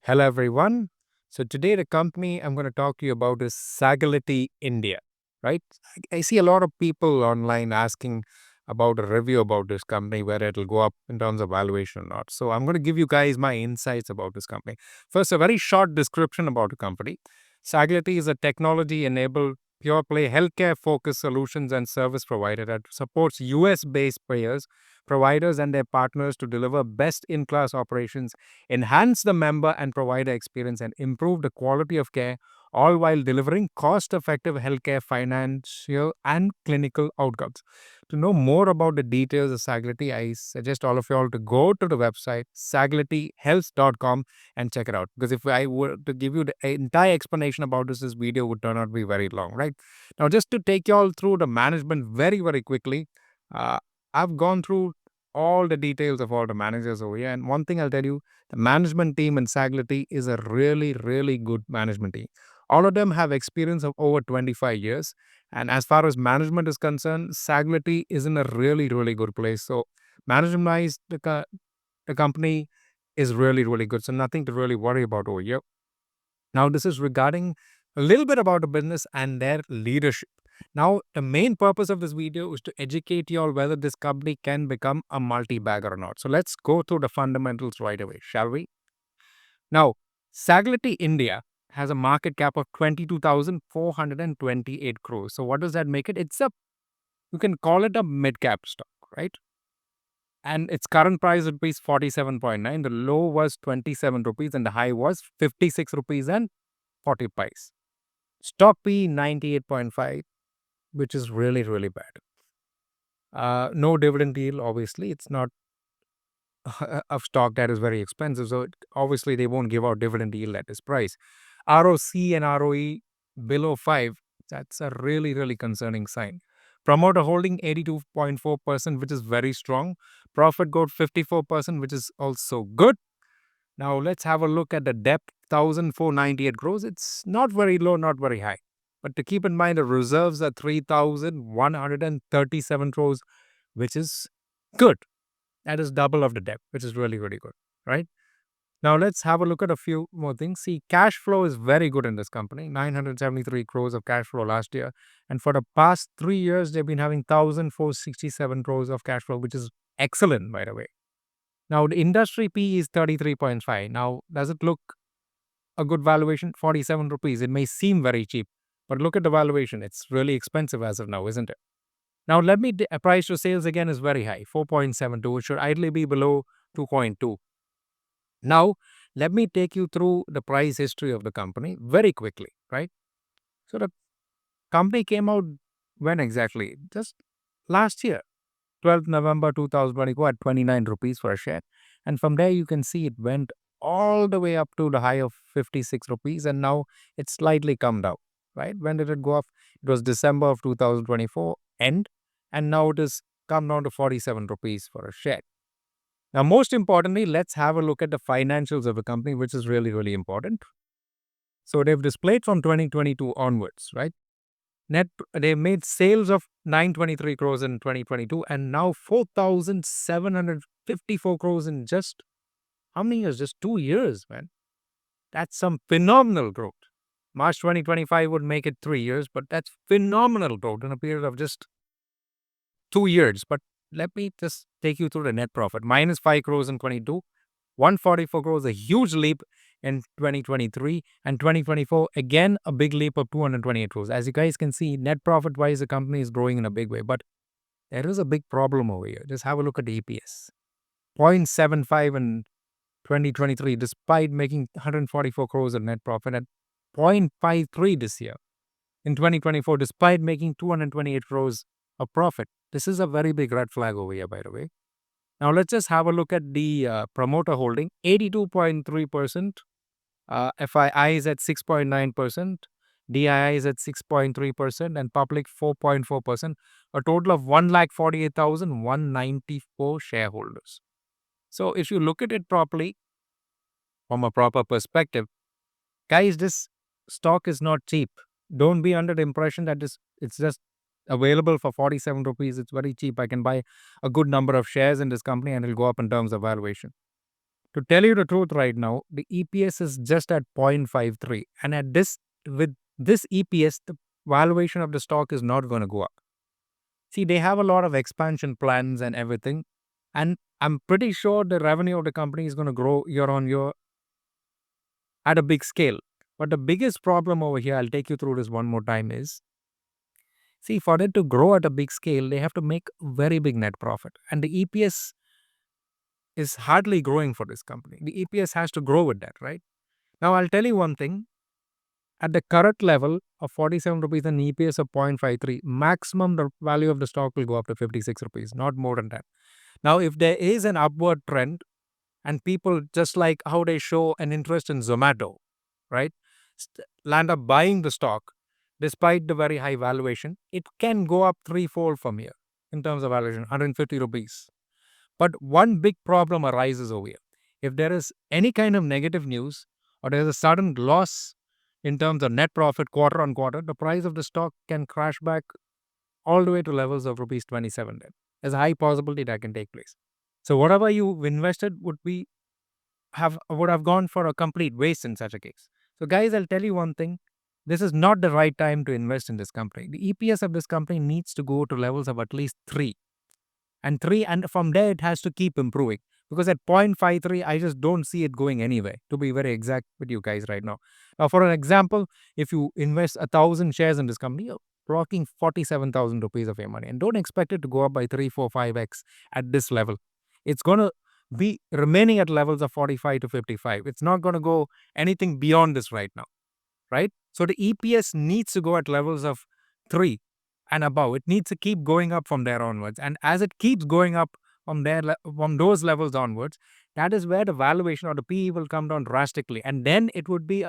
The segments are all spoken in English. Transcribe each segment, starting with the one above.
Hello, everyone. So today, the company I'm going to talk to you about is Sagility India, right? I see a lot of people online asking about a review about this company, whether it'll go up in terms of valuation or not. So I'm going to give you guys my insights about this company. First, a very short description about the company. Sagility is a technology-enabled pure play healthcare focused solutions and service provider that supports US based players, providers, and their partners to deliver best in class operations, enhance the member and provider experience, and improve the quality of care, all while delivering cost effective healthcare, financial, and clinical outcomes. To know more about the details of Sagility, I suggest all of you all to go to the website sagilityhealth.com and check it out. Because if I were to give you the entire explanation about this video would turn out to be very long, right? Now, just to take you all through the management very, very quickly, uh, I've gone through all the details of all the managers over here. And one thing I'll tell you, the management team in Sagility is a really, really good management team. All of them have experience of over 25 years. And as far as management is concerned, Sagility is in a really, really good place. So, management wise, the company is really, really good. So, nothing to really worry about over here. Now, this is regarding a little bit about the business and their leadership. Now, the main purpose of this video is to educate you all whether this company can become a multi-bagger or not. So, let's go through the fundamentals right away, shall we? Now, Sagility India has a market cap of 22,428 crores. So, what does that make it? You can call it a mid cap stock, right? And its current price would be 47.9. The low was 27 rupees and the high was 56 rupees and 40 pice. Stock P 98.5, which is really, really bad. No dividend deal, obviously. It's not a stock that is very expensive. So obviously they won't give out dividend yield at this price. ROC and ROE below 5, that's a really, really concerning sign. Promoter holding 82.4%, which is very strong. Profit growth 54%, which is also good. Now let's have a look at the depth. 1,498 crores. It's not very low, not very high. But to keep in mind, the reserves are 3,137 crores, which is good. That is double of the depth, which is really, really good, right? Now let's have a look at a few more things. See, cash flow is very good in this company. 973 crores of cash flow last year. And for the past 3 years, they've been having 1,467 crores of cash flow, which is excellent, by the way. Now, the industry P is 33.5. Now, does it look a good valuation? 47 rupees. It may seem very cheap, but look at the valuation. It's really expensive as of now, isn't it? Now, price to sales again is very high, 4.72. It should ideally be below 2.2. Now, let me take you through the price history of the company very quickly, right? So, the company came out when exactly? Just last year, 12th November 2024 at 29 rupees for a share. And from there, you can see it went all the way up to the high of 56 rupees. And now it's slightly come down, right? When did it go up? It was December of 2024 end. And now it has come down to 47 rupees for a share. Now, most importantly, let's have a look at the financials of the company, which is really, really important. So they've displayed from 2022 onwards, right? They made sales of 923 crores in 2022 and now 4,754 crores in just how many years? Just 2 years, man. That's some phenomenal growth. March 2025 would make it 3 years, but that's phenomenal growth in a period of just 2 years. But let me just take you through the net profit. Minus 5 crores in 22, 144 crores, a huge leap in 2023, and 2024, again, a big leap of 228 crores. As you guys can see, net profit wise, the company is growing in a big way, but there is a big problem over here. Just have a look at the EPS. 0.75 in 2023, despite making 144 crores of net profit, at 0.53 this year. In 2024, despite making 228 crores of profit. This is a very big red flag over here, by the way. Now, let's just have a look at the promoter holding. 82.3%. FII is at 6.9%. DII is at 6.3%. And public 4.4%. A total of 1,48,194 shareholders. So, if you look at it properly, from a proper perspective, guys, this stock is not cheap. Don't be under the impression that it's just available for 47 rupees. It's very cheap. I can buy a good number of shares in this company and it'll go up in terms of valuation. To tell you the truth right now, the EPS is just at 0.53. And at this, with this EPS, the valuation of the stock is not going to go up. See, they have a lot of expansion plans and everything. And I'm pretty sure the revenue of the company is going to grow year on year at a big scale. But the biggest problem over here, I'll take you through this one more time, is see, for it to grow at a big scale, they have to make very big net profit. And the EPS is hardly growing for this company. The EPS has to grow with that, right? Now, I'll tell you one thing. At the current level of 47 rupees and EPS of 0.53, maximum the value of the stock will go up to 56 rupees, not more than that. Now, if there is an upward trend and people just like how they show an interest in Zomato, right, land up buying the stock despite the very high valuation, it can go up threefold from here in terms of valuation, 150 rupees. But one big problem arises over here. If there is any kind of negative news or there is a sudden loss in terms of net profit quarter on quarter, the price of the stock can crash back all the way to levels of rupees 27. Then there's a high possibility that can take place. So whatever you invested would have gone for a complete waste in such a case. So guys, I'll tell you one thing. This is not the right time to invest in this company. The EPS of this company needs to go to levels of at least 3 and from there it has to keep improving, because at 0.53 I just don't see it going anywhere, to be very exact with you guys right now. For an example, if you invest 1,000 shares in this company, you're rocking 47,000 rupees of your money, and don't expect it to go up by 3 4 5x at this level. It's going to be remaining at levels of 45 to 55. It's not going to go anything beyond this right now, right? So the EPS needs to go at levels of 3 and above. It needs to keep going up from there onwards. And as it keeps going up from those levels onwards, that is where the valuation or the PE will come down drastically. And then it would be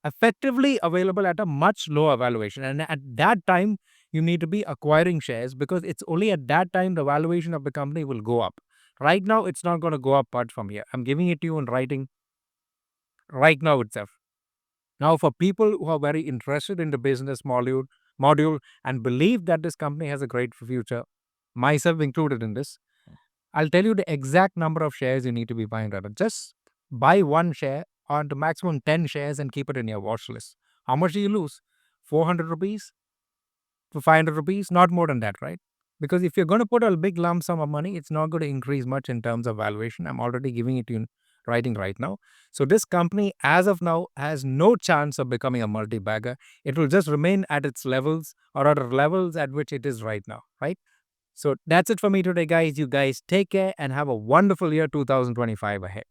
effectively available at a much lower valuation. And at that time, you need to be acquiring shares, because it's only at that time the valuation of the company will go up. Right now, it's not going to go up much from here. I'm giving it to you in writing right now itself. Now, for people who are very interested in the business module and believe that this company has a great future, myself included in this, I'll tell you the exact number of shares you need to be buying. Rather, just buy one share or the maximum 10 shares and keep it in your watch list. How much do you lose? 400 rupees to 500 rupees? Not more than that, right? Because if you're going to put a big lump sum of money, it's not going to increase much in terms of valuation. I'm already giving it to you in writing right now. So this company, as of now, has no chance of becoming a multi-bagger. It will just remain at its levels, or at levels at which it is right now, right? So that's it for me today, guys. You guys take care and have a wonderful year 2025 ahead.